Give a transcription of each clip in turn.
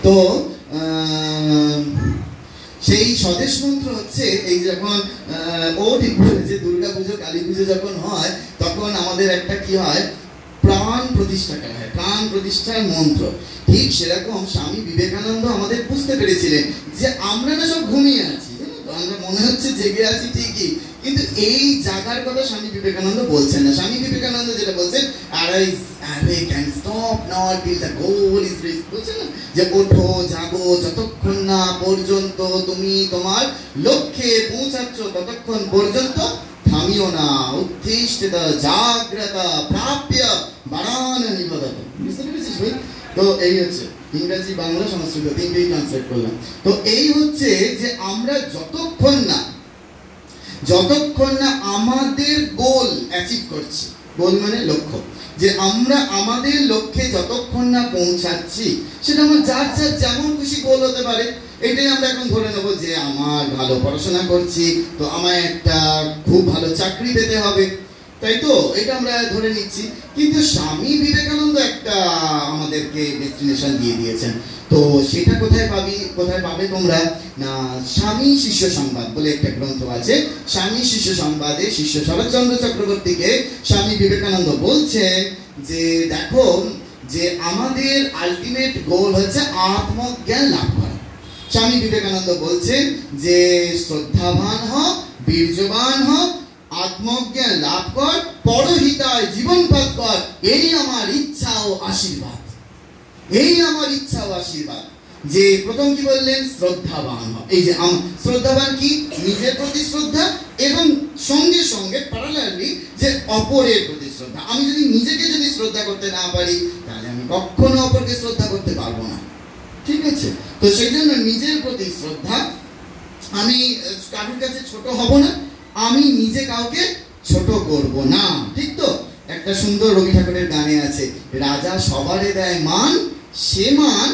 তো সেই স্বদেশ মন্ত্র হচ্ছে এই যখন ও ঠিক বলেছে দুর্গা পুজো কালী পুজো যখন হয় তখন আমাদের একটা কি হয়, প্রাণ প্রতিষ্ঠা করা হয়, প্রাণ প্রতিষ্ঠার মন্ত্র। ঠিক সেরকম স্বামী বিবেকানন্দ আমাদের বুঝতে পেরেছিলেন যে আমরা না সব ঘুমিয়ে আছি, আমরা মনে হচ্ছে জেগে আছি ঠিকই, কিন্তু এই জাগার কথা স্বামী বিবেকানন্দ বলছেন না। স্বামী বিবেকানন্দ যেটা বলছেন, arise, awake and stop not till the goal is reached, বলছেন না যে ওঠো জাগো যতক্ষণ না পর্যন্ত তুমি তোমার লক্ষ্যে পৌঁছাচ্ছ ততক্ষণ পর্যন্ত থামিও না, উত্তিষ্ঠিত জাগ্রত প্রাপ্য বারান নিবদত। বুঝতে পেরেছিস ভাই? তো এই হচ্ছে ইংরেজি বাংলা সংস্কৃত তিনটেই ট্রান্সলেট করলাম। তো এই হচ্ছে যে আমরা যতক্ষণ না আমাদের গোল অ্যাচিভ করছি, গোল মানে লক্ষ্য, যে আমরা আমাদের লক্ষ্যে যতক্ষণ না পৌঁছাচ্ছি, সেটা আমার যার যার যেমন খুশি গোল হতে পারে। এটাই আমরা এখন ধরে নেবো যে আমার ভালো পড়াশোনা করছি তো আমায় একটা খুব ভালো চাকরি পেতে হবে, তাই তো? এটা আমরা ধরে নিচ্ছি। কিন্তু স্বামী বিবেকানন্দ একটা আমাদেরকে ডেস্টিনেশন দিয়ে দিয়েছেন। তো সেটা কোথায় পাবে তোমরা না, স্বামী শিষ্য সংবাদ বলে একটা গ্রন্থ আছে। স্বামী শিষ্য সংবাদে শিষ্য শরৎচন্দ্র চক্রবর্তীকে স্বামী বিবেকানন্দ বলছেন যে দেখো, যে আমাদের আলটিমেট গোল হচ্ছে আত্মজ্ঞান লাভ করা। স্বামী বিবেকানন্দ বলছেন যে শ্রদ্ধাবান হ, বীর্যবান হ, আত্মজ্ঞান লাভ কর, পরহিতায় জীবনপাত কর, এই আমার ইচ্ছা ও আশীর্বাদ, এই আমার ইচ্ছা ও আশীর্বাদ। যে প্রথম কি বললেন, শ্রদ্ধাবান হ। এই যে শ্রদ্ধাবান কি, নিজের প্রতি শ্রদ্ধা এবং সঙ্গে সঙ্গে প্যারালালি যে অপরের প্রতি শ্রদ্ধা। আমি যদি নিজেকে শ্রদ্ধা করতে না পারি তাহলে আমি কখনো অপরকে শ্রদ্ধা করতে পারবো না, ঠিক আছে? তো সেই জন্য নিজের প্রতি শ্রদ্ধা, আমি কারোর কাছে ছোট হব না, আমি নিজে কাউকে ছোট করব না, ঠিক তো? একটা সুন্দর রবি ঠাকুরের গানে আছে, রাজা সবারে দেয় মান, সে মান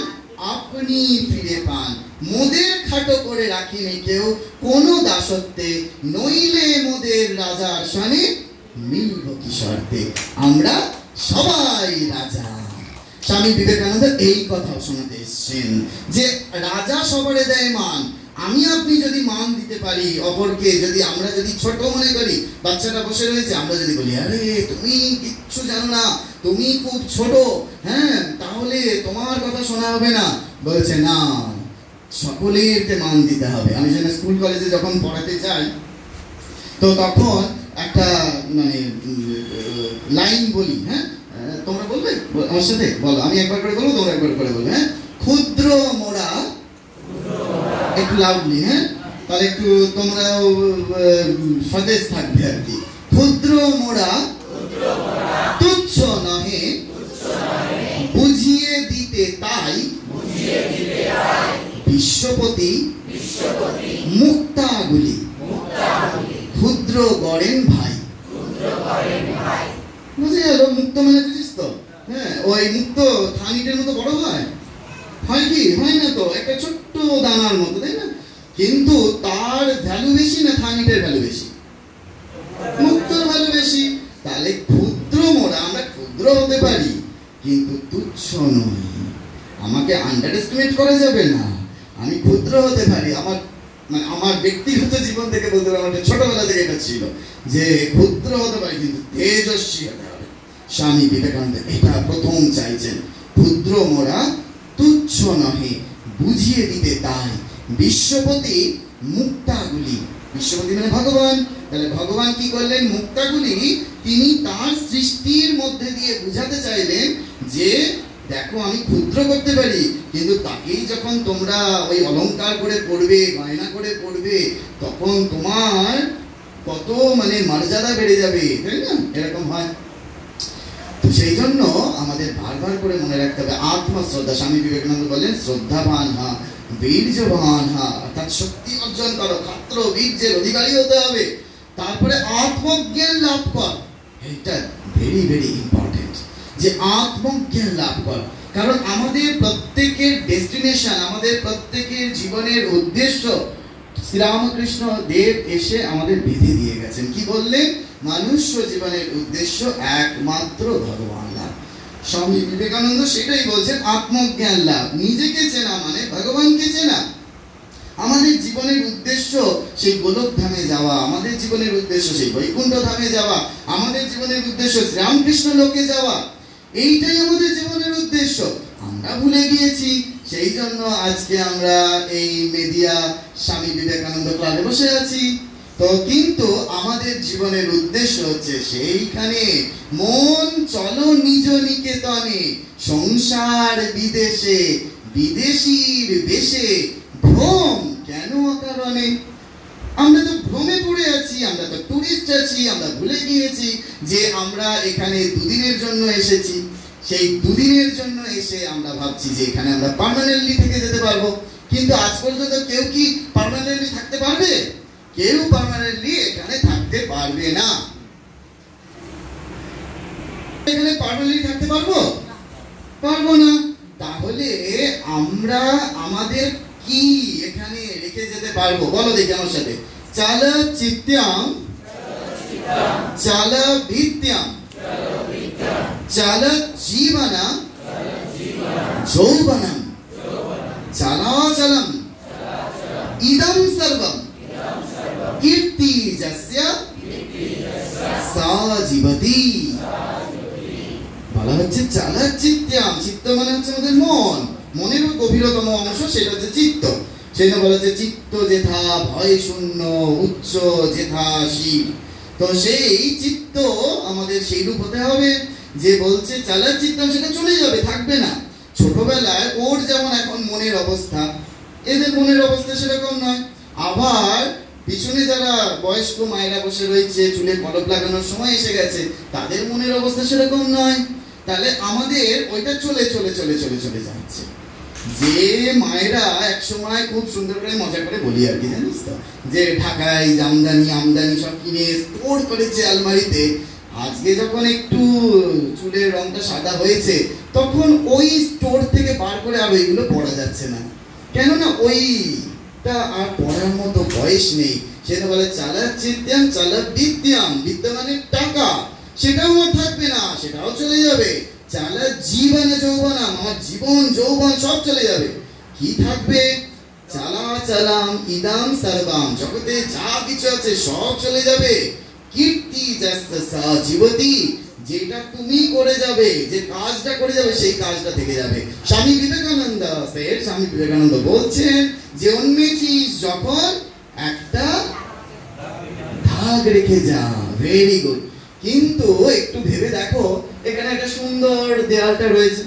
আপনি ফিরে পান, মোদের খাটো করে রাখিনি কেউ কোনো দাসত্বে, নইলে মোদের রাজার সনে মিলব কি শর্তে, আমরা সবাই রাজা। স্বামী বিবেকানন্দ এই কথা শোনাতে এসছেন যে রাজা সবারে দেয় মান, আমি আপনি যদি মান দিতে পারি অপরকে, যদি আমরা যদি ছোট মনে করি, বাচ্চাটা বসে রয়েছে, আমরা যদি বলি আরে তুমি কিচ্ছু জানো না, তুমি খুব ছোট, হ্যাঁ তাহলে তোমার কথা শোনা হবে না, বলছে না সকলেরকে মান দিতে হবে। আমি যেন স্কুল কলেজে যখন পড়াতে যাই তো তখন একটা মানে লাইন বলি, হ্যাঁ তোমরা বলবে আমার সাথে, বলো, আমি একবার করে বলবো তোমরা একবার করে বলবে, হ্যাঁ? ক্ষুদ্র মোরা, একটু লাউডলি, হ্যাঁ তাহলে একটু তোমরা সতেজ থাকবে আর কি। ক্ষুদ্র মোরা তুচ্ছ নহে, বুঝিয়ে দিতে তাই, বিশ্বপতি মুক্তাগুলি, ক্ষুদ্র গড়েন ভাই। বুঝে গেল? মুক্ত মানে বুঝিস তো? হ্যাঁ, ওই মুক্ত থানিটের মতো বড় হয় কি? হয় না তো, একটা ছোট্ট দানার মতো, তাই না? কিন্তু তার ভ্যালু বেশি না থানিটের ভ্যালু বেশি? মুক্তর ভ্যালু বেশি। তাহলে ক্ষুদ্র মোরা, আমরা ক্ষুদ্র হতে পারি কিন্তু তুচ্ছ নই, আমাকে আন্ডার এস্টিমেট করা যাবে না। আমি ক্ষুদ্র হতে পারি, আমার ব্যক্তিগত জীবন থেকে বলতে পারি, আমার ছোটবেলা থেকে এটা ছিল যে ক্ষুদ্র হতে পারি কিন্তু তেজস্বী হতে হবে। স্বামী বিবেকানন্দ এটা প্রথম চাইছেন, ক্ষুদ্র মোরা তুচ্ছ নহে, বুঝিয়ে দিতে তাই, বিশ্বপতি মুক্তাগুলি। বিশ্বপতি মানে ভগবান, তাহলে ভগবান কি করলেন? মুক্তাগুলি তিনি তার সৃষ্টির মধ্যে দিয়ে বুঝাতে চাইলেন যে দেখো আমি ক্ষুদ্র করতে পারি, কিন্তু তাকেই যখন তোমরা ওই অলংকার করে পড়বে, গয়না করে পড়বে, তখন তোমার কত মানে মর্যাদা বেড়ে যাবে, তাই না? এরকম হয়। তো সেই জন্য আমাদের বারবার করে মনে রাখতে হবে আত্মশ্রদ্ধা। স্বামী বিবেকানন্দ বলেন শ্রদ্ধাবান হা, বীর্যবান হা, অর্থাৎ শক্তি অর্জন করো, ক্ষাত্র বীর্যের অধিকারী হতে হবে। তারপরে আত্মজ্ঞান লাভ কর, এটা ভেরি ভেরি ইম্পর্টেন্ট, যে আত্মজ্ঞান লাভ কর। কারণ আমাদের প্রত্যেকের ডেস্টিনেশন, আমাদের প্রত্যেকের জীবনের উদ্দেশ্য শ্রীরামকৃষ্ণ দেব এসে আমাদের বেঁধে দিয়ে গেছেন। কি বললেন? মানুষ্য জীবনের উদ্দেশ্য একমাত্র ভগবান লাভ। স্বামী বিবেকানন্দ সেটাই বলছেন, আত্মজ্ঞান লাভ, নিজেকে চেনা মানে ভগবানকে চেনা। আমাদের জীবনের উদ্দেশ্য সেই গোলক ধামে যাওয়া, আমাদের জীবনের উদ্দেশ্য সেই বৈকুণ্ঠ ধামে যাওয়া, আমাদের জীবনের উদ্দেশ্য শ্রীরামকৃষ্ণ লোকে যাওয়া, এইটাই আমাদের জীবনের উদ্দেশ্য। আমরা ভুলে গিয়েছি, সেই জন্য আজকে আমরা এই মেদিয়া স্বামী বিবেকানন্দ ক্লাবে বসে আছি। তো কিন্তু আমাদের জীবনের উদ্দেশ্য হচ্ছে সেইখানে মন চলো নিজ নিকেতনে, সংসার বিদেশে বিদেশির বেশে ভ্রম কেন অকারণে। আমরা তো ভ্রমে পড়ে আছি, আমরা তো টুরিস্ট আছি, আমরা ভুলে গিয়েছি যে আমরা এখানে দুদিনের জন্য এসেছি। সেই দুদিনের জন্য এসে আমরা ভাবছি যে এখানে আমরা পার্মানেন্টলি থেকে যেতে পারবো, কিন্তু আজ পর্যন্ত কেউ কি পার্মানেন্টলি থাকতে পারবে? কেউ পার্মানেন্টলি এখানে থাকতে পারবে না। এখানে পার্মানেন্টলি থাকতে পারবো? পারবো না। তাহলে আমরা আমাদের কি এখানে রেখে যেতে পারবো? বলো দেখি আমার সাথে, চাল চিত্যাম চাল বিদ্যাম চাল জীবনম যৌবনম চলাচলম ইদম সর্বম কীর্তি যস্য সা জীবতি। বলা হচ্ছে চাল চিত্যাম, চিত্ত মানে হচ্ছে আমাদের মন, মনের গভীরতম অংশ সেটা হচ্ছে চিত্ত। সেটা বলা হচ্ছে চিত্ত যেথা ভয় শূন্য উচ্চ যেথা শিব। তো সেই চিত্ত আমাদের সেই রূপ হতে হবে যে বলছে চালার চিত্তাম, সেটা চলে যাবে, থাকবে না। ছোটবেলায় ওর যেমন এখন মনের অবস্থা, এদের মনের অবস্থা সেরকম নয়। আবার পিছনে যারা বয়স্ক মায়েরা বসে রয়েছে, চুলে কলপ লাগানোর সময় এসে গেছে, তাদের মনের অবস্থা সেরকম নয়। তাহলে আমাদের ওইটা চলে চলে চলে চলে চলে যাচ্ছে। যে মায়েরা এক সময় খুব সুন্দর করে মজা করে বলি আর কি, জানিস তো, যে ঢাকায় জামদানি আমদানি সব কিনে স্টোর করেছে আলমারিতে, আজকে যখন একটু চুলের রংটা সাদা হয়েছে তখন ওই স্টোর থেকে বার করে আর ওইগুলো পরা যাচ্ছে না, কেননা ওইটা আর পরার মতো বয়স নেই। সেটা বলে চালা চিত্যাম চালা বিদ্যাম, বিদ্যা মানে টাকা, সেটাও আর থাকবে না, সেটাও চলে যাবে। চালা জীবনে যৌবনাম, আমার জীবন যৌবন সব চলে যাবে। কি থাকবে? চালা চালাম ইদাম সর্বাম, জগতে যা কিছু আছে সব চলে যাবে। কীর্তি যস্য সা জীবতি, যেটা তুমি করে যাবে, যে কাজটা করে যাবে সেই কাজটা থেকে যাবে। স্বামী বিবেকানন্দ স্বামী বিবেকানন্দ বলছেন, জন্মেছিস যখন একটা দাগ রেখে যা। Very good. কিন্তু একটু ভেবে দেখো, এখানে একটা সুন্দর দেয়ালটা রয়েছে,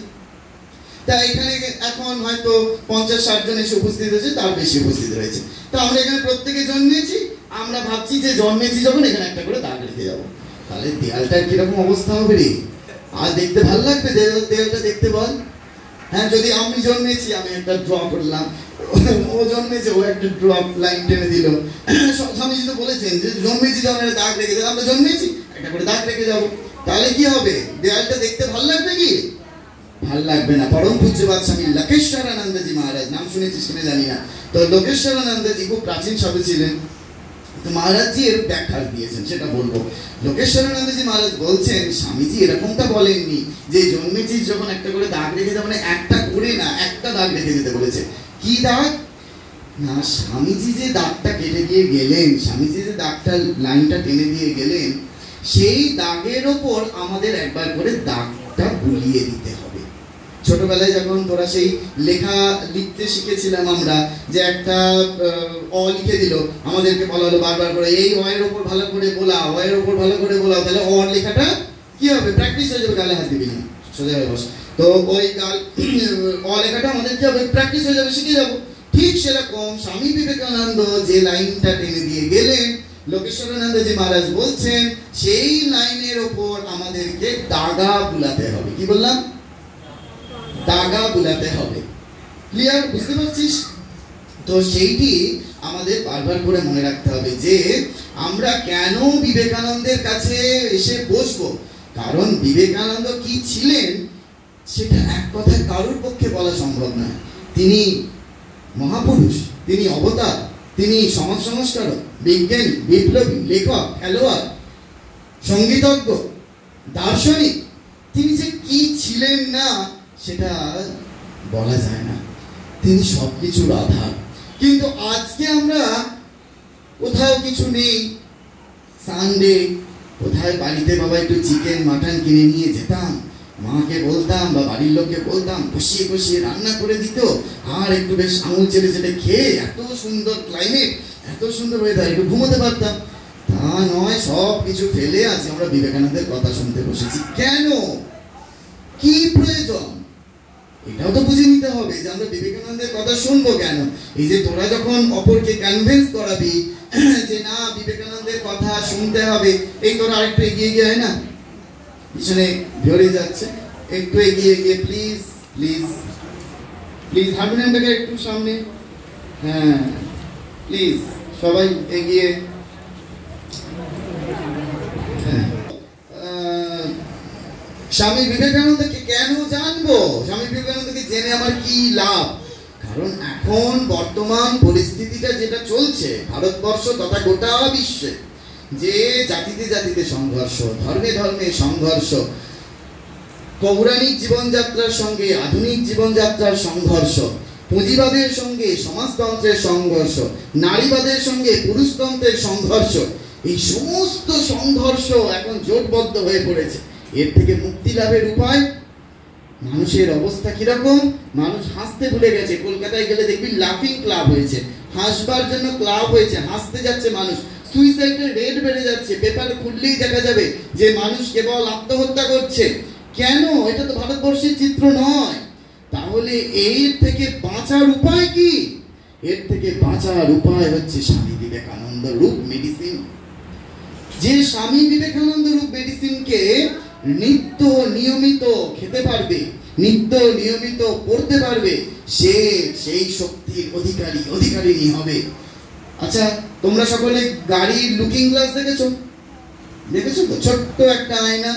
তা এখানে এখন হয়তো 50-60 জন এসে উপস্থিত হয়েছে, তার বেশি উপস্থিত রয়েছে। তো আমরা এখানে প্রত্যেকে জন্মেছি, আমরা ভাবছি যে জন্মেছি যখন এখানে একটা করে দাগ রেখে যাবো। তাহলে দেয়ালটার কিরকম অবস্থা হবে রে? আর দেখতে ভালো লাগবে দেয়ালটা দেখতে? বল। হ্যাঁ, যদি আমি জন্মেছি, আমি একটা ড্র করলাম, ও জন্মেছে, ও একটা ড্রপ লাইন টেনে দিল। স্বামীজি তো বলেছেন যে জন্মেছি যখন একটা দাগ রেখে যাবো, আমরা জন্মেছি একটা করে দাগ রেখে যাবো। তাহলে কি হবে? দেয়ালটা দেখতে ভালো লাগবে কি? ভাল লাগবে না। পরম পূজ্যপাদ স্বামী লোকেশ্বরানন্দজি মহারাজ, নাম শুনেছিস কিনা জানি না, তো লোকেশ্বরানন্দজি খুব প্রাচীন সাধু ছিলেন। তো মহারাজজি এর ব্যাখ্যা দিয়েছেন, সেটা বলবো। লোকেশ্বরানন্দজি মহারাজ বলছেন, স্বামীজি এরকমটা বলেননি যে জন্মেছিস যখন একটা করে দাগ রেখে যাবে, মানে একটা করে না, একটা দাগ রেখে যেতে বলেছে। কি দাগ? না, স্বামীজি যে দাগটা কেটে দিয়ে গেলেন, স্বামীজি যে দাগটা লাইনটা টেনে দিয়ে গেলেন, সেই দাগের ওপর আমাদের একবার করে দাগটা বুলিয়ে দিতে হবে। ছোটবেলায় যখন তোরা সেই লেখা লিখতে শিখেছিলাম আমরা, যে একটা অ লিখে দিল, আমাদেরকে বলা হলো বারবার করে এই অয়ের ওপর ভালো করে বোলাও, অয়ের ওপর ভালো করে বোলাও, তাহলে অর লেখাটা কি হবে? প্র্যাকটিস হয়ে যাবে। গালে হাত দিবি না, সোজা হয়ে বস। তো ওই অ লেখাটা আমাদের কি হবে? প্র্যাকটিস হয়ে যাবে, শিখে যাবো। ঠিক সেরকম স্বামী বিবেকানন্দ যে লাইনটা টেনে দিয়ে গেলেন, লোকেশ্বরানন্দজি মহারাজ বলছেন সেই লাইনের ওপর আমাদেরকে দাগা বুলাতে হবে। কি বললাম? দাগা বুলাতে হবে। ক্লিয়ার? বুঝতে পারছিস? তো সেইটি আমাদের বারবার করে মনে রাখতে হবে যে আমরা কেন বিবেকানন্দের কাছে এসে বসবো। কারণ বিবেকানন্দ কি ছিলেন সেটা এক কথায় কারোর পক্ষে বলা সম্ভব নয়। তিনি মহাপুরুষ, তিনি অবতার, তিনি সমাজ সংস্কারক, বিজ্ঞানী, বিপ্লবী, লেখক, খেলোয়াড়, সঙ্গীতজ্ঞ, দার্শনিক। তিনি যে কি ছিলেন না সেটা বলা যায় না, তিনি সবকিছুর আধার। কিন্তু আজকে আমরা কোথাও কিছু নেই, সানডে কোথায় বাড়িতে বাবা একটু চিকেন মাটন কিনে নিয়ে যেতাম, মাকে বলতাম বা বাড়ির লোককে বলতাম, কষিয়ে কষিয়ে রান্না করে দিত, আর একটু বেশ আঙুল চেটে চেটে খেয়ে, এত সুন্দর ক্লাইমেট, এত সুন্দর ওয়েদার, একটু ঘুমোতে পারতাম। তা নয়, সব কিছু ফেলে আছি আমরা বিবেকানন্দের কথা শুনতে বসেছি। কেন? কি প্রয়োজন? এটাও তো বুঝে নিতে হবে যে আমরা বিবেকানন্দের কথা শুনবো কেন। এই যে তোরা যখন অপরকে কনভিন্স করাবি যে না বিবেকানন্দের কথা শুনতে হবে, এই তোরা আরেকটু এগিয়ে গিয়ে, হয় না, পিছনে ধরে যাচ্ছে, একটু এগিয়ে গিয়ে প্লিজ প্লিজ প্লিজ হারমোনিয়ামটাকে একটু সামনে, হ্যাঁ প্লিজ সবাই এগিয়ে। স্বামী বিবেকানন্দকে কেন জানবো? স্বামী বিবেকানন্দকে জেনে আমার কি লাভ? কারণ এখন বর্তমান পরিস্থিতিটা যেটা চলছে ভারতবর্ষ তথা গোটা বিশ্বে, যে জাতিতে জাতিতে সংঘর্ষ, ধর্মে ধর্মে সংঘর্ষ, পৌরাণিক জীবনযাত্রার সঙ্গে আধুনিক জীবনযাত্রার সংঘর্ষ, পুঁজিবাদের সঙ্গে সমাজতন্ত্রের সংঘর্ষ, নারীবাদের সঙ্গে পুরুষতন্ত্রের সংঘর্ষ, এই সমস্ত সংঘর্ষ এখন জোটবদ্ধ হয়ে পড়েছে। এর থেকে মুক্তি লাভের উপায়, মানুষের অবস্থা কিরকম? মানুষ হাসতে ভুলে গেছে। কলকাতায় গেলে দেখবি লাফিং ক্লাব হয়েছে, হাসবার জন্য ক্লাব হয়েছে, হাসতে যাচ্ছে মানুষ। সুইসাইডের রেট বেড়ে যাচ্ছে, পেপার খুললেই দেখা যাবে যে মানুষ কেবল আত্মহত্যা করছে। কেন? এটা তো ভারতবর্ষের চিত্র নয়। তাহলে এর থেকে বাঁচার উপায় কি? এর থেকে বাঁচার উপায় হচ্ছে স্বামী বিবেকানন্দ রূপ মেডিসিন। যে স্বামী বিবেকানন্দ রূপ মেডিসিনকে নিত্য নিয়মিত খেতে পারবে, নিত্য নিয়মিত পড়তে পারবে, সে সেই শক্তির অধিকারিণী হবে। আচ্ছা, তোমরা সকলে গাড়ির লুকিং গ্লাস দেখেছো? দেখেছো তো? ছোট্ট একটা আয়না,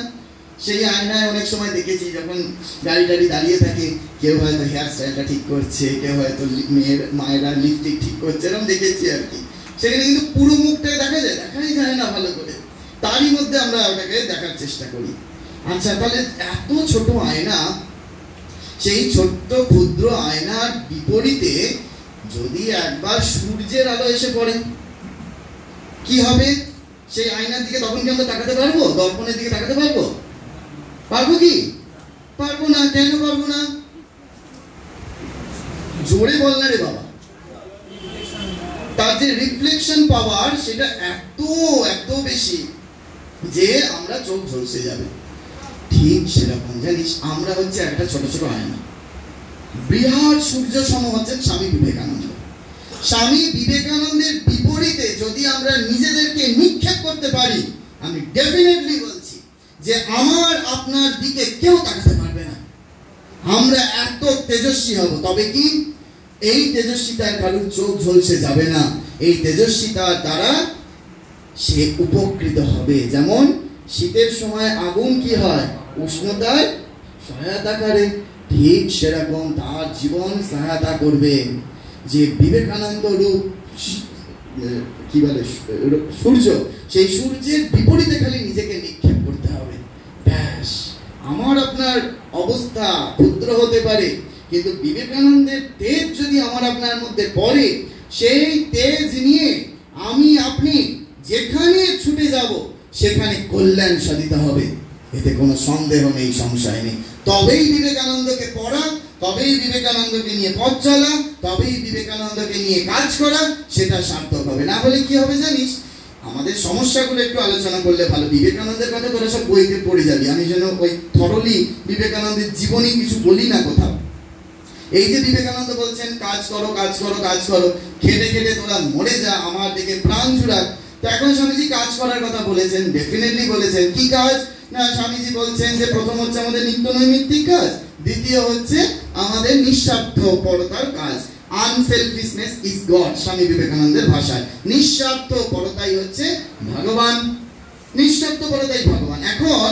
সেই আয়নায় অনেক সময় দেখেছি যখন গাড়ি টাড়ি দাঁড়িয়ে থাকে, কেউ হয়তো হেয়ার স্টাইলটা ঠিক করছে, কেউ হয়তো মায়েরা লিপস্টিক ঠিক করছে, এরকম দেখেছি আর কি। সেখানে কিন্তু পুরো মুখটাকে দেখা যায়? দেখাই যায় না ভালো করে, তারই মধ্যে আমরা ওটাকে দেখার চেষ্টা করি। আচ্ছা, তাহলে এত ছোট আয়না, সেই ছোট্ট ক্ষুদ্র আয়নার বিপরীতে যদি একবার সূর্যের আলো এসে পড়ে কি হবে? সেই আয়নার দিকে তখন কি আমরা তাকাতে পারবো? দর্পণের দিকে তাকাতে পারবো? পারবো কি? পারবো না। কেন পারবো না? জোরে বল না রে বাবা। তার যে রিফ্লেকশন পাওয়ার সেটা এত বেশি যে আমরা চোখ ঝলসে যাবে। ঠিক সেরকম জানিস, আমরা হচ্ছে একটা ছোট ছোট আয়না, বৃহৎ সূর্য সম হচ্ছেন স্বামী বিবেকানন্দ। স্বামী বিবেকানন্দের বিপরীতে যদি আমরা নিজেদেরকে নিক্ষেপ করতে পারি, আমি ডেফিনেটলি বলছি যে আমার আপনার দিকে কেউ তাকাতে পারবে না। আমরা এত তেজস্বী হব। তবে কি এই তেজস্বিতার কারোর চোখ ঝলসে যাবে না। এই তেজস্বিতার দ্বারা সে উপকৃত হবে। যেমন শীতের সময় আগুন কি হয়? উষ্ণতার সহায়তা করে। ঠিক সেরকম তার জীবন সহায়তা করবে। যে বিবেকানন্দ রূপ কি বলে সূর্য, সেই সূর্যের বিপরীতে খালি নিজেকে নিক্ষেপ করতে হবে, ব্যাস। আমার আপনার অবস্থা ক্ষুদ্র হতে পারে, কিন্তু বিবেকানন্দের তেজ যদি আমার আপনার মধ্যে পড়ে, সেই তেজ নিয়ে আমি আপনি যেখানে ছুটে যাব সেখানে কল্যাণ সাধিত হবে। এতে কোনো সন্দেহ নেই, সংশয় নেই। তবেই বিবেকানন্দকে পড়া, তবেই বিবেকানন্দকে নিয়ে পথ চলা, তবেই বিবেকানন্দকে নিয়ে কাজ করা, সেটা সার্থক হবে। না হলে কি হবে জানিস? আমাদের সমস্যাগুলো একটু আলোচনা করলে ভালো। বিবেকানন্দের কথা তোরা সব বইতে পড়ে যাবি, আমি যেন ওই থরলি বিবেকানন্দের জীবনী কিছু বলি না কোথাও। এই যে বিবেকানন্দ বলছেন কাজ করো কাজ করো কাজ করো, খেটে খেটে তোরা মরে যা, আমার দিকে প্রাণ জুড়া। তো এখন স্বামীজি কাজ করার কথা বলেছেন, ডেফিনেটলি বলেছেন। কি কাজ? না, স্বামীজি বলছেন যে প্রথম হচ্ছে আমাদের নিত্য নৈমিত্তিক কাজ, দ্বিতীয় হচ্ছে আমাদের নিঃস্বার্থপরতার কাজ। আনসেলফিশনেস ইজ গড, স্বামী বিবেকানন্দের ভাষায়। নিঃস্বার্থপরতাই হচ্ছে ভগবান, নিঃস্বার্থপরতাই ভগবান। এখন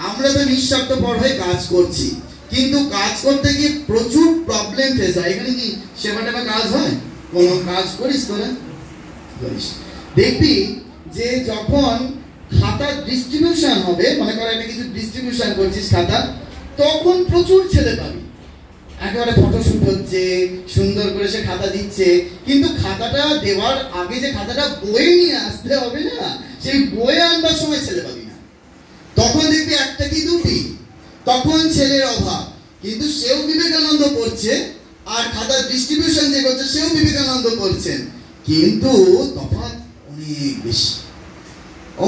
আমরা তো নিঃস্বার্থপর হয়ে কাজ করছি, কিন্তু কাজ করতে গিয়ে প্রচুর প্রবলেম ফেস হয়। এখানে কি সেবা টেবা কাজ হয়? কোনো কাজ করিস তোরা? করিস। দেখবি যে যখন খাতা ডিস্ট্রিবিউশন হবে, মনে কর একটা কিছু ডিস্ট্রিবিউশন করছিস খাতা, তখন প্রচুর ছেলে পাবি, একেবারে ফটোশুট হচ্ছে, সুন্দর করে সে খাতা দিচ্ছে, কিন্তু খাতাটা দেওয়ার আগে যে খাতাটা বয়ে নিয়ে আসতে হবে না, সেই বয়ে আনবার সময় ছেলে পাবি না। তখন দেখবি একটা কি দুটি, তখন ছেলের অভাব। কিন্তু সেও বিবেকানন্দ পড়ছে, আর খাতার ডিস্ট্রিবিউশন যে করছে সেও বিবেকানন্দ পড়ছেন, কিন্তু তফাৎ অনেক বেশি,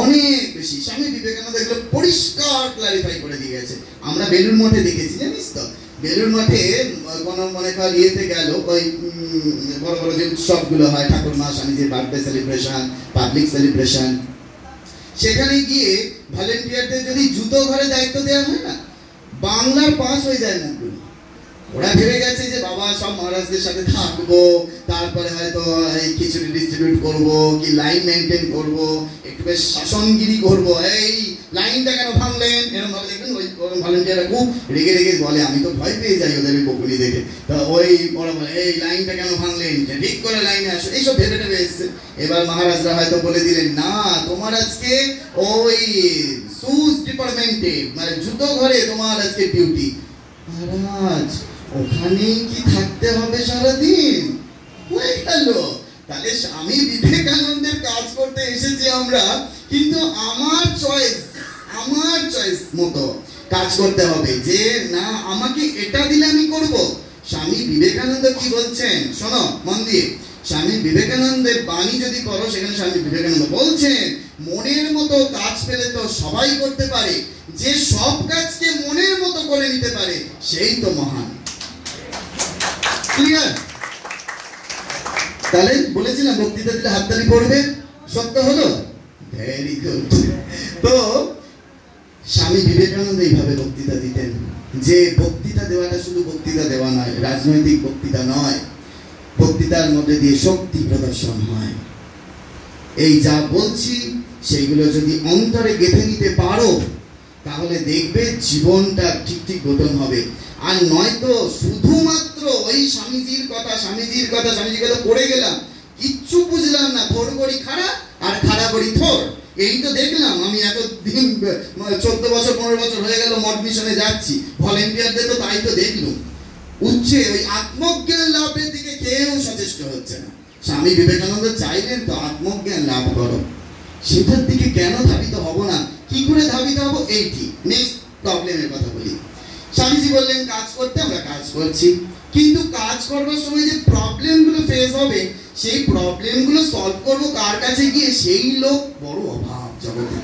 অনেক বেশি। স্বামী বিবেকানন্দ এগুলো পরিষ্কার ক্লারিফাই করে দিয়ে গেছে। আমরা বেলুড় মঠে দেখেছি, জানিস তো, বেলুড় মঠে কোনো মনে কর ইয়েতে গেল, ওই বড় বড় যে উৎসবগুলো হয়, ঠাকুর মা স্বামীজির বার্থডে সেলিব্রেশন, পাবলিক সেলিব্রেশন, সেখানে গিয়ে ভলেন্টিয়ারদের যদি জুতো ঘরে দায়িত্ব দেওয়া হয় না, বাংলার পাস হয়ে যায় মুখগুলো। ওরা ভেবে গেছে যে বাবা সব মহারাজদের সাথে থাকবো, তারপরে হয়তো এই খিচুড়ি ডিস্ট্রিবিউট করবো, কি লাইন মেনটেন করবো, একটু বেশ শাসনগিরি করবো, এই লাইনটা কেন ভাঙলেন, এরকম ভাবে দেখবেন ওই ভলেন্টিয়াররা খুব রেগে রেগে বলে, আমি তো ভয় পেয়ে যাই ওদের ওই বকুনি দেখে। তা ওই ওরা বলে এই লাইনটা কেন ভাঙলেন, ঠিক করে লাইনে আসো, এইসব ভেবে টেবে এসছে। এবার মহারাজরা হয়তো বলে দিলেন, না তোমার আজকে ওই শুজ ডিপার্টমেন্টে, মানে জুতো ঘরে তোমার আজকে ডিউটি। মহারাজ ওখানেই কি থাকতে হবে সারাদিন? হয়ে গেল। তাহলে স্বামী বিবেকানন্দের কাজ করতে এসেছি আমরা, কিন্তু আমার চয়েস মতো কাজ করতে হবে, যে না আমাকে এটা দিলে আমি করব। স্বামী বিবেকানন্দ কি বলছেন শোনো মন দিয়ে, স্বামী বিবেকানন্দের বাণী যদি পড়ো, সেখানে স্বামী বিবেকানন্দ বলছেন মনের মতো কাজ পেলে তো সবাই করতে পারে, যে সব কাজকে মনের মতো করে নিতে পারে সেই তো মহান। ক্লিয়ার? তাহলে বলেছিলাম বক্তৃতা দিলে হাততালি পড়বে, সত্য হলো? Very good. তো স্বামী বিবেকানন্দ এইভাবে বক্তৃতা দিতেন, যে বক্তৃতা দেওয়াটা শুধু বক্তৃতা দেওয়া নয়, রাজনৈতিক বক্তৃতা নয়, বক্তৃতার মধ্যে দিয়ে শক্তি প্রদর্শন হয়। এই যা বলছি সেইগুলো যদি অন্তরে গেঁথে নিতে পারো, তাহলে দেখবে জীবনটা ঠিক ঠিক গঠন হবে। আর নয়তো শুধুমাত্র ওই স্বামীজির কথা পড়ে গেলাম, কিচ্ছু বুঝলাম না, থোর করি খাড়া আর খাড়া করি থোর, এই তো দেখলাম। আমি এতদিন 14 বছর 15 বছর হয়ে গেল মঠ মিশনে যাচ্ছি, ভলেন্টিয়ারদের তো তাই তো দেখলাম, উঠছে ওই আত্মজ্ঞান লাভের দিকে কেউ সচেষ্ট হচ্ছে না। স্বামী বিবেকানন্দ চাইলেন তো আত্মজ্ঞান লাভ করো, সেটার দিকে কেন ধাবিত হব না? কি করে ধাবিত হব? এইটি নেক্সট প্রবলেমের কথা বলি। স্বামীজি বললেন কাজ করতে, আমরা কাজ করছি, কিন্তু কাজ করবার সময় যে প্রবলেমগুলো ফেস হবে, সেই প্রবলেমগুলো সলভ করবো কার কাছে গিয়ে, সেই লোক বড় অভাব জগতে,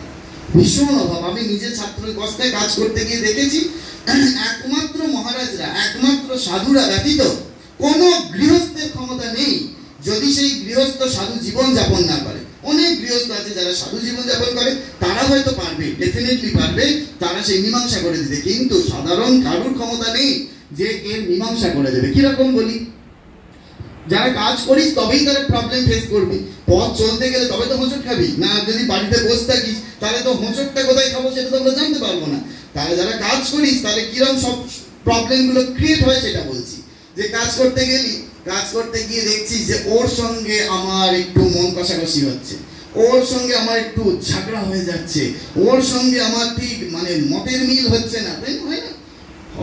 ভীষণ অভাব। আমি নিজের ছাত্র অবস্থায় কাজ করতে গিয়ে দেখেছি, একমাত্র মহারাজরা, একমাত্র সাধুরা ব্যতীত কোনো গৃহস্থের ক্ষমতা নেই যদি সেই গৃহস্থ সাধু জীবন যাপন না করে। অনেক গৃহস্থ আছে যারা সাধু জীবন যাপন করে, তারা হয়তো পারবে, ডেফিনেটলি পারবে, তারা সেই মীমাংসা করে দিতে, কিন্তু সাধারণ কারুর ক্ষমতা নেই যে এর মীমাংসা করে দেবে। কিরকম বলি, যারা কাজ করিস তবেই তারা প্রবলেম ফেস করবি, পথ চলতে গেলে তবে তো হোঁচট খাবি না। যদি বাড়িতে বসে থাকিস তাহলে তো হোঁচটটা কোথায় খাবো সেটা তো আমরা জানতে পারবো না। তাহলে যারা কাজ করিস, তাহলে কিরকম সব প্রবলেমগুলো ক্রিয়েট হয় সেটা বলছি। যে কাজ করতে গেলি, কাজ করতে গিয়ে দেখছিস যে ওর সঙ্গে আমার একটু মন কষাকষি হচ্ছে, ওর সঙ্গে আমার একটু ঝগড়া হয়ে যাচ্ছে, ওর সঙ্গে আমার ঠিক মানে মতের মিল হচ্ছে না, তাই হয় না?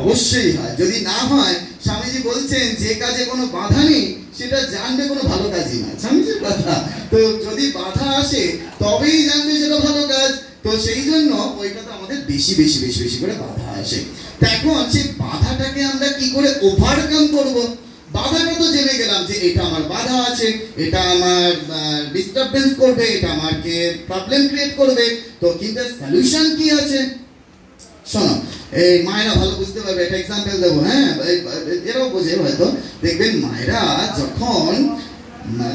অবশ্যই হয়। যদি না হয়, স্বামীজি বলছেন যে কাজে কোনো বাধা নেই সেটা জানবে কোনো ভালো কাজই নয়, স্বামীজির কথা। তো যদি বাধা আসে তবেই জানবে সেটা ভালো কাজ। তো সেই জন্য ওইটা তো আমাদের বেশি বেশি বেশি বেশি করে বাধা আসে। এখন সেই বাধাটাকে আমরা কি করে ওভারকাম করব? বাধাটা তো জেনে গেলাম যে এটা আমার বাধা আছে, এটা আমার ডিস্টারবেন্স করবে, এটা আমাকে প্রবলেম ক্রিয়েট করবে। তো কিন্তু সলিউশন কি আছে? শোনো, এই মায়েরা ভালো বুঝতে পারবে, একটা এক্সাম্পল দেবো। হ্যাঁ, এরাও বোঝে হয়তো। দেখবেন মায়েরা যখন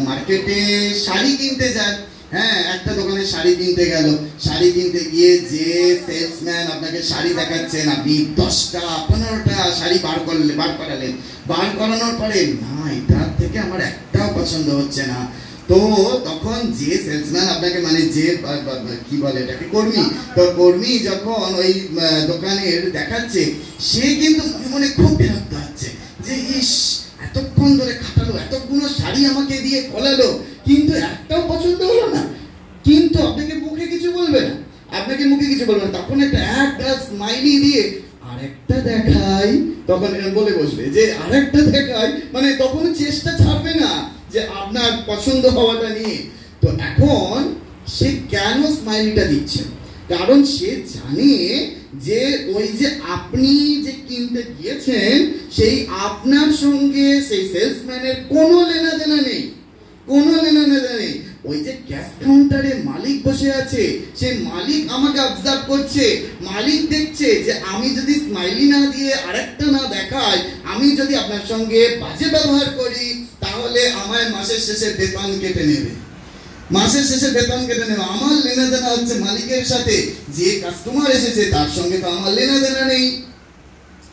মার্কেটে শাড়ি কিনতে যায়, হ্যাঁ, একটা দোকানে শাড়ি কিনতে গেল, শাড়ি কিনতে গিয়ে যে সেলসম্যান আপনাকে শাড়ি দেখাচ্ছেন, আপনি 10টা 15টা শাড়ি বার করালেন, বার করানোর পরে না, এটার থেকে আমার একটাও পছন্দ হচ্ছে না। তো তখন যে সেলসম্যান আপনাকে, মানে যে কি বলে এটাকে, কর্মী, তো কর্মী যখন ওই দোকানের দেখাচ্ছে, সে কিন্তু মনে মনে খুব বিরক্ত হচ্ছে যে ইস, এতক্ষণ ধরে খাটালো, এতগুলো শাড়ি আমাকে দিয়ে কলালো, কিন্তু একটাও পছন্দ হলো না। কিন্তু আপনাকে মুখে কিছু বলবে না, তখন একটা এক গ্লাস স্মাইলি দিয়ে আরেকটা দেখাই, তখন বলে বসবে যে আরেকটা দেখাই, মানে তখন চেষ্টা ছাড়বে না যে আপনার পছন্দ হওয়াটা নিয়ে। তো এখন সে কেন স্মাইলিটা দিচ্ছে? কারণ সে জানে যে ওই যে আপনি যে কিনতে গিয়েছেন সেই আপনার সঙ্গে সেই সেলসম্যানের কোনো লেনাদেনা নেই, কোনো লেনাদেনা নেই। ওই যে ক্যাশ কাউন্টারে মালিক বসে আছে, সে মালিক আমাকে অবজার্ভ করছে, মালিক দেখছে যে আমি যদি স্মাইলি না দিয়ে আরেকটা না দেখাই, আমি যদি আপনার সঙ্গে বাজে ব্যবহার করি, তাহলে আমায় মাসের শেষে বেতন কেটে নেবে, মাসের শেষে বেতন কেটে নেবে। আমার লেনাদেনা হচ্ছে মালিকের সাথে, যে কাস্টমার এসেছে তার সঙ্গে তো আমার লেনাদেনা নেই।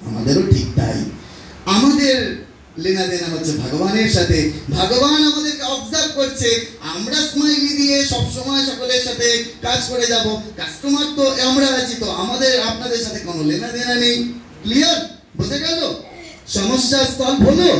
আমাদেরও ঠিক তাই, আমাদের লেনাদেনা হচ্ছে ভগবানের সাথে। ভগবান আমাদেরকে অবজার্ভ করছে, আমরা স্মাইলি দিয়ে সব সময় সকলের সাথে কাজ করে যাব, কাস্টমার তো আমরা আছি, তো আমাদের আপনাদের সাথে কোনো লেনাদেনা নেই। ক্লিয়ার? বুঝে গেল? সমস্যা সলভ হলো?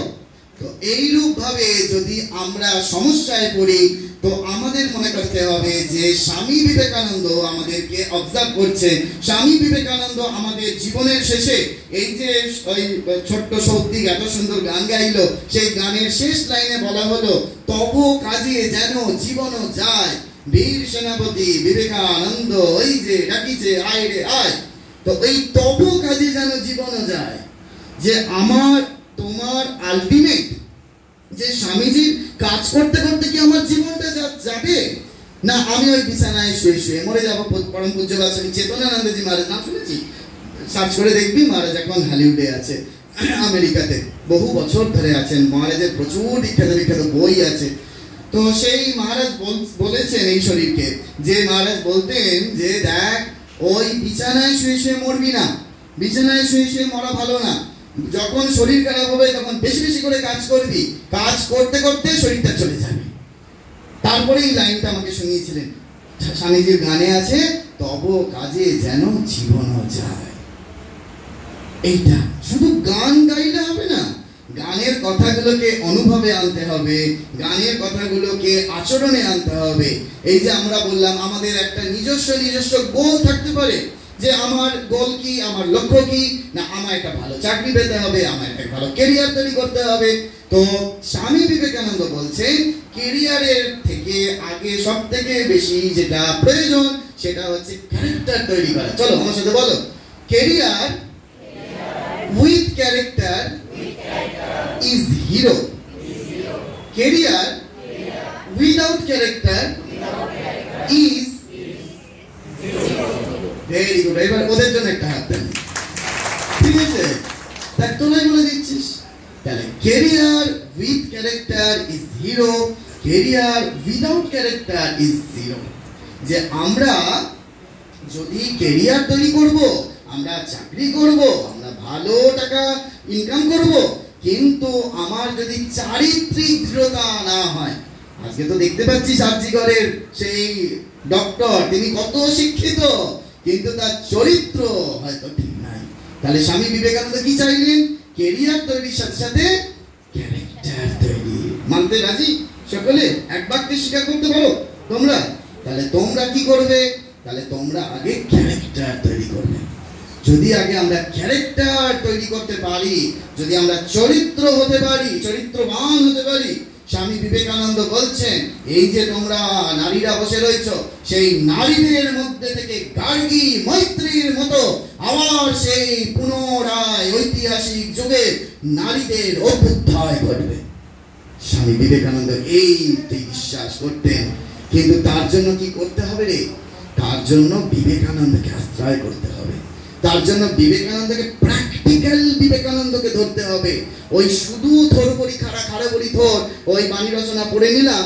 তো এইরূপ ভাবে যদি আমরা সমস্যায় পড়ি, তো আমাদের মনে করতে হবে যে স্বামী বিবেকানন্দ আমাদেরকে অবজার্ভ করছে। স্বামী বিবেকানন্দ আমাদের জীবনের শেষে এই যে ওই ছোট্ট সৌদিক এত সুন্দর গান গাইলো, সেই গানের শেষ লাইনে বলা হলো, তব কাজে যেন জীবন যায়, বীর সেনাপতি বিবেকানন্দ ওই যে ডাকিছে আয় রে আয়। তো এই তব কাজে যেন জীবন যায়, যে আমার তোমার আলটিমেট যে স্বামীজির কাজ করতে করতে কি আমার জীবনটা যাবে? না আমি ওই বিছানায় শুয়ে শুয়ে মরে যাবো। পরম পূজ্য বাসনী চেতনানন্দজি মহারাজ নাম শুনেছি? সার্চ করে দেখবি, মহারাজ এখন হলিউডে আছে, আমেরিকাতে বহু বছর ধরে আছেন। মহারাজের প্রচুর বিখ্যাত বিখ্যাত বই আছে। তো সেই মহারাজ বলেছেন এই শরীরকে, যে মহারাজ বলতেন যে দেখ, ওই বিছানায় শুয়ে শুয়ে মরবি না, বিছানায় শুয়ে শুয়ে মরা ভালো না। যখন শরীর খারাপ হবে তখন বেশি বেশি করে কাজ করবি, কাজ করতে করতে শরীরটা চলে যাবে। তারপরে এই লাইনটা আমাকে শুনিয়েছিলেন, স্বামীজির গানে আছে, তব কাজে যেন জীবন যায়। এইটা শুধু গান গাইলে হবে না, গানের কথাগুলোকে অনুভবে আনতে হবে, গানের কথাগুলোকে আচরণে আনতে হবে। এই যে আমরা বললাম আমাদের একটা নিজস্ব গোল থাকতে পারে, যে আমার গোল কি, আমার লক্ষ্য কি, না আমার একটা ভালো চাকরি পেতে হবে, আমার একটা ভালো ক্যারিয়ার তৈরি করতে হবে। তো স্বামী বিবেকানন্দ বলছেন ক্যারিয়ারের থেকে আগে সব থেকে বেশি যেটা প্রয়োজন সেটা হচ্ছে ক্যারেক্টার তৈরি করা। চলো আমার সাথে বলো, career with character is hero, career without character is very good. এবার ওদের জন্য একটা হাত দেন, ঠিক আছে? দেখ তোরাই বলে দিচ্ছিস। তাহলে career with character is hero, career without character is zero. যে আমরা যদি ক্যারিয়ার তৈরি করব, আমরা চাকরি করব, আমরা ভালো টাকা ইনকাম করব, কিন্তু আমার যদি চারিত্রিক দৃঢ়তা না হয়, আজকে তো দেখতে পাচ্ছি সার্জিকরের সেই ডক্টর, তিনি কত শিক্ষিত, কিন্তু তার চরিত্র হয়তো ঠিক নাই। তাহলে স্বামী বিবেকানন্দ কি চাইলেন? ক্যারিয়ার তৈরির সাথে সাথে ক্যারেক্টার তৈরি। মানতে রাজি সকলে? এক বাক্যে স্বীকার করতে পারো তোমরা? তাহলে তোমরা কি করবে? তাহলে তোমরা আগে ক্যারেক্টার তৈরি করবে। যদি আগে আমরা ক্যারেক্টার তৈরি করতে পারি, যদি আমরা চরিত্র হতে পারি, চরিত্রবান হতে পারি, স্বামী বিবেকানন্দ বলছেন এই যে তোমরা নারীরা বসে রয়েছ, সেই নারীদের মধ্যে থেকে গার্গী মৈত্রীর মতো আবার সেই পুনরায় ঐতিহাসিক যুগে নারীদের অভ্যুত্থান ঘটবে। স্বামী বিবেকানন্দ এইটি বিশ্বাস করতেন। কিন্তু তার জন্য কি করতে হবে রে? তার জন্য বিবেকানন্দকে আশ্রয় করতে হবে, তার জন্য বিবেকানন্দকে প্র্যাকটিক্যাল বিবেকানন্দকে ধরতে হবে। ওই শুধু থর করি খাড়া করি থর, ওই বাণী রচনা পড়ে নিলাম,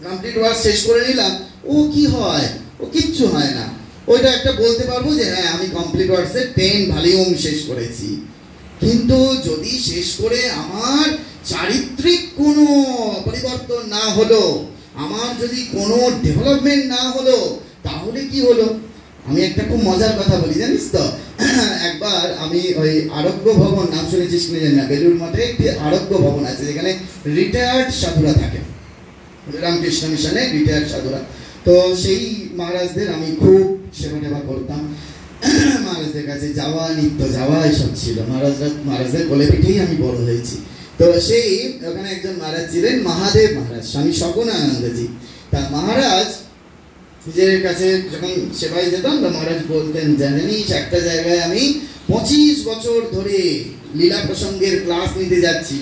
কমপ্লিট ওয়ার্ক শেষ করে নিলাম, ও কি হয়? ও কিচ্ছু হয় না। ওইটা একটা বলতে পারবো যে হ্যাঁ আমি কমপ্লিট ওয়ার্কসের 10 ভলিউম শেষ করেছি, কিন্তু যদি শেষ করে আমার চারিত্রিক কোনো পরিবর্তন না হলো, আমার যদি কোনো ডেভেলপমেন্ট না হলো, তাহলে কি হলো? আমি একটা খুব মজার কথা বলি, জানিস তো? একবার আমি ওই আরোগ্য ভবন, নাম শুনেছিস কিনা জানি না, বেলুর মঠে একটি আরোগ্য ভবন আছে যেখানে রিটায়ার্ড সাধুরা থাকে, রামকৃষ্ণ মিশনে রিটায়ার্ড সাধুরা। তো সেই মহারাজদের আমি খুব সেবা টেবা করতাম। মহারাজদের কাছে যাওয়া, নিত্য যাওয়া, এসব ছিল। মহারাজদের কোলে পিঠেই আমি বড় হয়েছি। তো সেই ওখানে একজন মহারাজ ছিলেন, মহাদেব মহারাজ, স্বামী সগুণানন্দজি। তা মহারাজ নিজের কাছে যখন সেবায় যেতাম, তো মহারাজ বলতেন, জানিস একটা জায়গায় আমি 25 বছর ধরে লীলা প্রসঙ্গের ক্লাস নিতে যাচ্ছি।